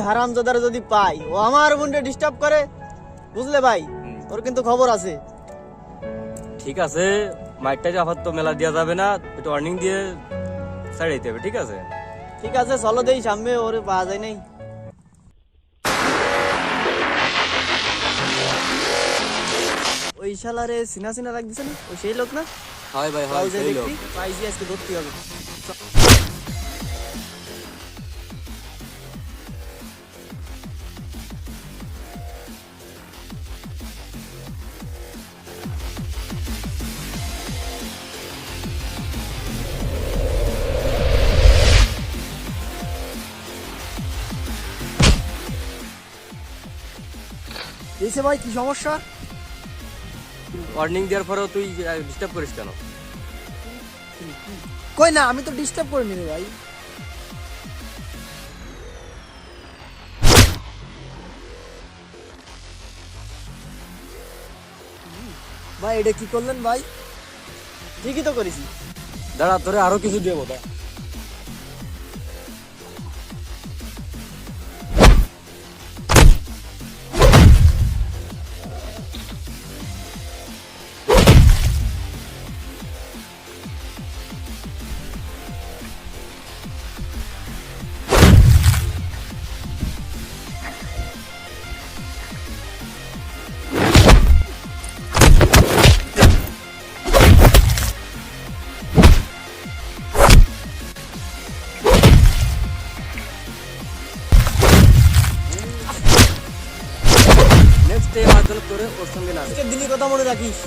হারামজাদারে যদি পাই, ও আমার বোনকে ডিস্টার্ব করে, বুঝলে ভাই, ওর কিন্তু খবর আছে। ঠিক আছে, মাইকটা যে আপাতত মেলা দেওয়া যাবে না, একটু ওয়ার্নিং দিয়ে সাইড দিতে হবে, ঠিক আছে? ঠিক আছে, চলো দেই, সামনে ওরে পাওয়া যায় নাই। ওই শালারে সিনা সিনা লাগতেছে না, ওই সেই লোক না? হয় ভাই, হয়, সেই লোক। পাইছি, আজকে ধরতে হবে। এইসে ভাই, কি সমস্যা? ওয়ার্নিং দেওয়ার পরেও তুই ডিস্টার্ব করিস কেন? কই না, আমি তো ডিস্টার্ব করিনি রে ভাই। ভাই এটা কি করলেন ভাই? ঠিকই তো করেছি। দাঁড়া, তোরে আরো কিছু দেবো, দাঁড়া। নেক্সট টাইম আর যেন তোরে ওর সঙ্গে না। আজকের দিনই কথা মনে রাখিস।